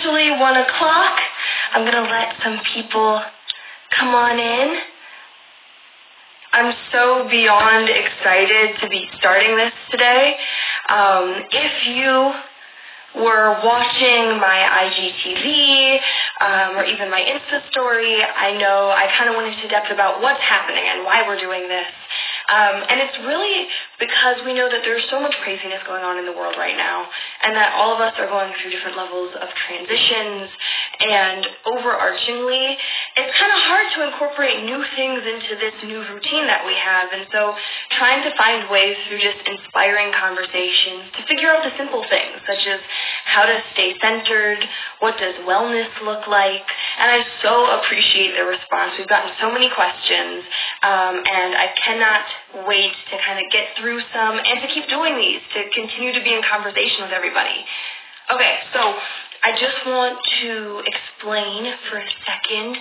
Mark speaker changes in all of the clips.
Speaker 1: officially 1 o'clock. I'm going to let some people come on in. I'm so beyond excited to be starting this today. If you were watching my IGTV or even my Insta story, I know I kind of went into depth about what's happening and why we're doing this. And it's really because we know that there's so much craziness going on in the world right now, and that all of us are going through different levels of transitions, and overarchingly, it's kind of hard to incorporate new things into this new routine that we have, and so trying to find ways through just inspiring conversations to figure out the simple things, such as how to stay centered, what does wellness look like, and I so appreciate the response. We've gotten so many questions, and I cannot wait to kind of get through some and to keep doing these, to continue to be in conversation with everybody. Okay, so I just want to explain for a second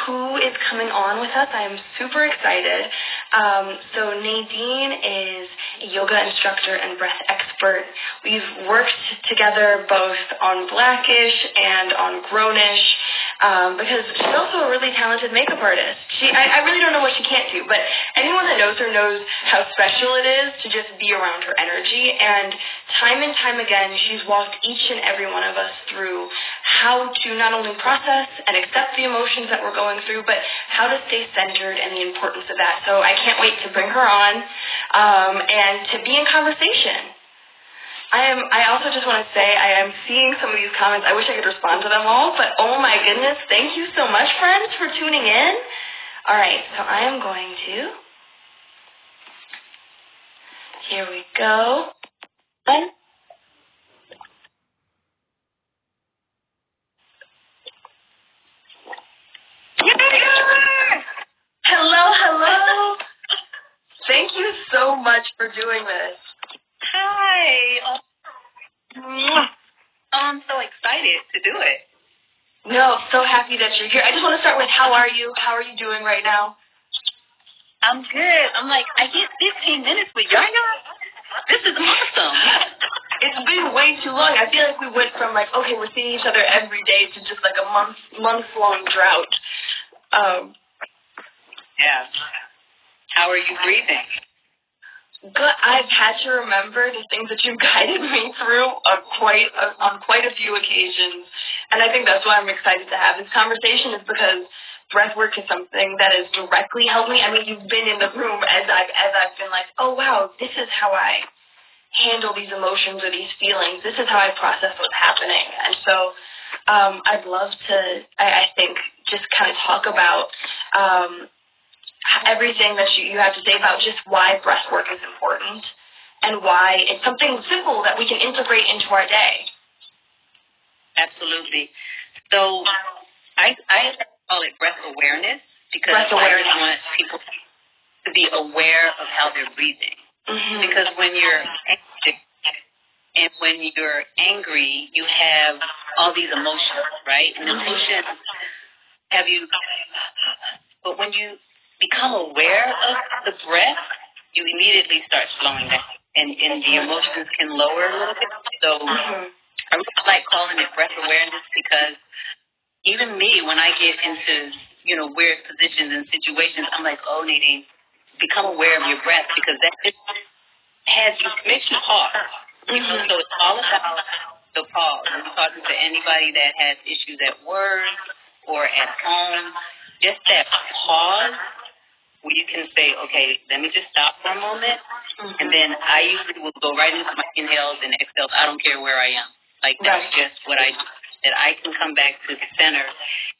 Speaker 1: who is coming on with us. I am super excited. So Nadine is a yoga instructor and breath expert. We've worked together both on Blackish and on Grownish because she's also a really talented makeup artist. I really don't know what she can't do, but anyone that knows her knows how special it is to just be around her energy. And time again, she's walked each and every one of us through how to not only process and accept the emotions that we're going through, but how to stay centered and the importance of that. So I can't wait to bring her on and to be in conversation. I also just want to say I am seeing some of these comments. I wish I could respond to them all, but oh my goodness, thank you so much, friends, for tuning in. All right, so I am going to. Here we go. Hello. Thank you so much for doing this.
Speaker 2: Hi. I'm so excited to do it.
Speaker 1: No, so happy that you're here. I just want to start with how are you? How are you doing right now?
Speaker 2: I'm good. I'm like, I get 15 minutes with Yara. This is awesome.
Speaker 1: It's been way too long. I feel like we went from like, okay, we're seeing each other every day to just like a month-long drought.
Speaker 2: Yeah. How are you breathing?
Speaker 1: But I've had to remember the things that you've guided me through on quite a few occasions, and I think that's why I'm excited to have this conversation. Is because breath work is something that has directly helped me. I mean, you've been in the room as I've been like, oh wow, this is how I handle these emotions or these feelings. This is how I process what's happening, and so I'd love to. I think just kind of talk about. Everything that you have to say about just why breath work is important and why it's something simple that we can integrate into our day.
Speaker 2: Absolutely. So I call it breath awareness because I want people to be aware of how they're breathing. Mm-hmm. Because when you're anxious and when you're angry, you have all these emotions, right? And emotions have you, but when you become aware of the breath, you immediately start slowing down, and the emotions can lower a little bit. So I really like calling it breath awareness because even me, when I get into, weird positions and situations, I'm like, oh, Nadine, become aware of your breath because that just makes you pause. So it's all about the pause. When you're talking to anybody that has issues at work or at home, just that pause where you can say, okay, let me just stop for a moment, and then I usually will go right into my inhales and exhales. I don't care where I am. Like, that's just what I do. That I can come back to the center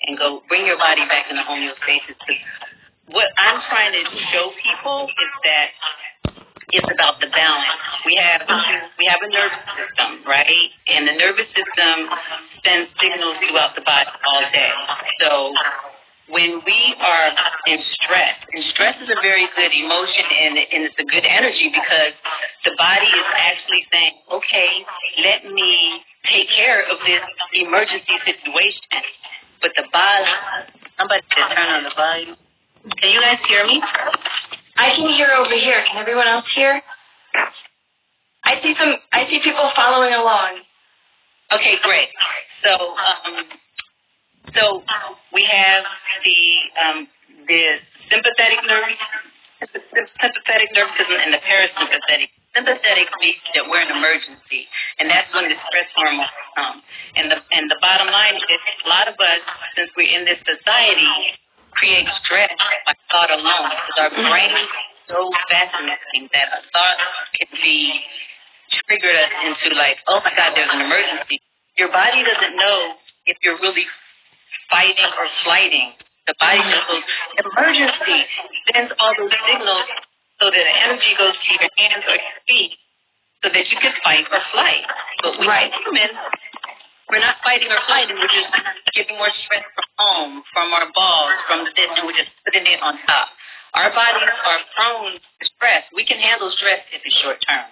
Speaker 2: and go bring your body back into homeostasis. What I'm trying to show people is that it's about the balance. We have a nervous system, right? And the nervous system sends signals throughout the body all day. So when we are in stress, and stress is a very good emotion and it's a good energy because the body is actually saying, okay, let me take care of this emergency situation. But the body, somebody said turn on the volume. Can you guys hear me?
Speaker 1: I can hear over here. Can everyone else hear? I see people following along.
Speaker 2: Okay, great. So we have the sympathetic nervous system and the parasympathetic. Sympathetic means that we're in emergency, and that's when the stress hormones come. And the bottom line is, a lot of us, since we're in this society, create stress by thought alone, because our brain is so fascinating that a thought can be triggered us into like, oh my God, there's an emergency. Your body doesn't know if you're really fighting or flighting. The body just goes, emergency, sends all those signals so that the energy goes to your hands or your feet so that you can fight or flight. But we humans, we're not fighting or flighting. We're just getting more stress from home, from our balls, from the this, and we're just putting it on top. Our bodies are prone to stress. We can handle stress if it's short term.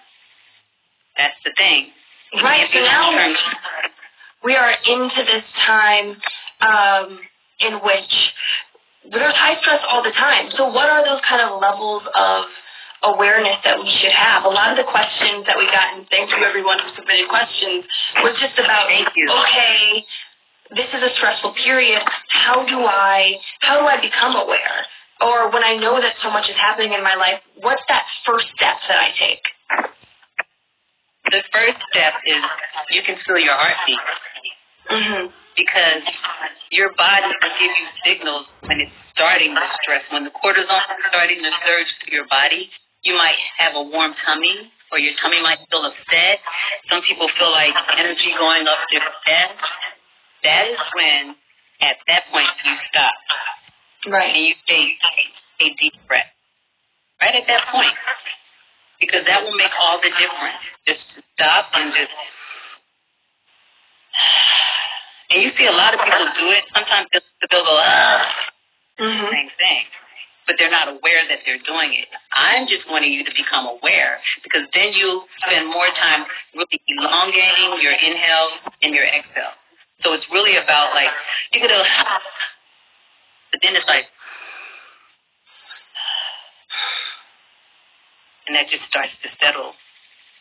Speaker 2: That's the thing.
Speaker 1: Right. So now we are into this time in which there's high stress all the time. So what are those kind of levels of awareness that we should have? A lot of the questions that we got, and thank you everyone who submitted questions, was just about, okay, this is a stressful period. How do I become aware? Or when I know that so much is happening in my life, what's that first step that I take?
Speaker 2: The first step is you can feel your heartbeat. Because your body will give you signals when it's starting to stress. When the cortisol is starting to surge through your body, you might have a warm tummy, or your tummy might feel upset. Some people feel like energy going up their chest. That is when, at that point, you stop.
Speaker 1: Right.
Speaker 2: And you take a deep breath. Right at that point. Because that will make all the difference. Just to stop and just... And you see a lot of people do it. Sometimes they'll go, same thing. But they're not aware that they're doing it. I'm just wanting you to become aware, because then you'll spend more time really elongating your inhale and your exhale. So it's really about like, you could go, but then it's like, and that just starts to settle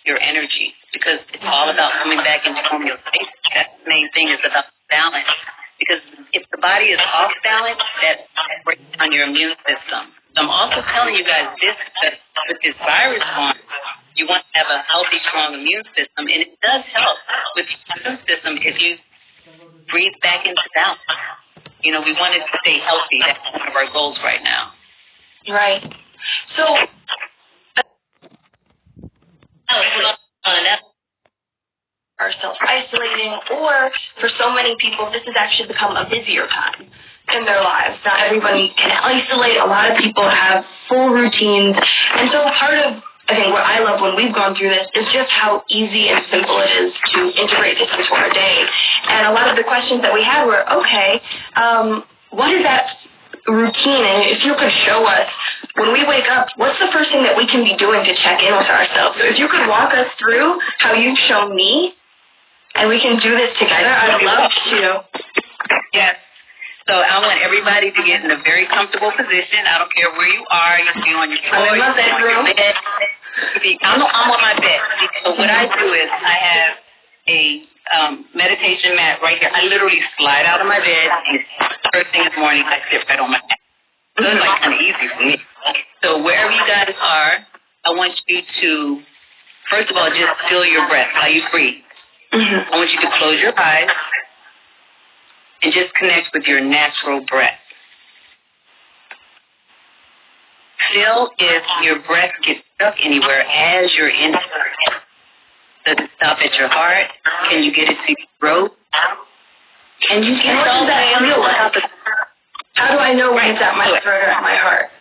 Speaker 2: your energy, because it's all about coming back into homeostasis. That's the main thing, is about balance. Because if the body is off balance, that breaks down your immune system. So I'm also telling you guys this, that with this virus on, you want to have a healthy, strong immune system, and it does help with your immune system if you breathe back into balance. You know, we want to stay healthy. That's one of our goals right now.
Speaker 1: Right. So, ourselves isolating, or for so many people, this has actually become a busier time in their lives. Not everybody can isolate. A lot of people have full routines. And so part of, I think, what I love when we've gone through this is just how easy and simple it is to integrate this into our day. And a lot of the questions that we had were, okay, what is that routine? And if you could show us, when we wake up, what's the first thing that we can be doing to check in with ourselves? So if you could walk us through how you've shown me, and we can do this together, I'd love to.
Speaker 2: Yes. So I want everybody to get in a very comfortable position. I don't care where you are. You can be on your floor, you can be on your bed. I'm on my bed. So what I do is I have a meditation mat right here. I literally slide out of my bed, and first thing in the morning, I sit right on my mat. So it's like kind of easy for me. So wherever you guys are, I want you to, first of all, just feel your breath, how you breathe. I want you to close your eyes and just connect with your natural breath. Feel if your breath gets stuck anywhere as you're in it. Does it stop at your heart? Can you get it to your throat? And you can
Speaker 1: How do I know when it's at my throat or at my heart?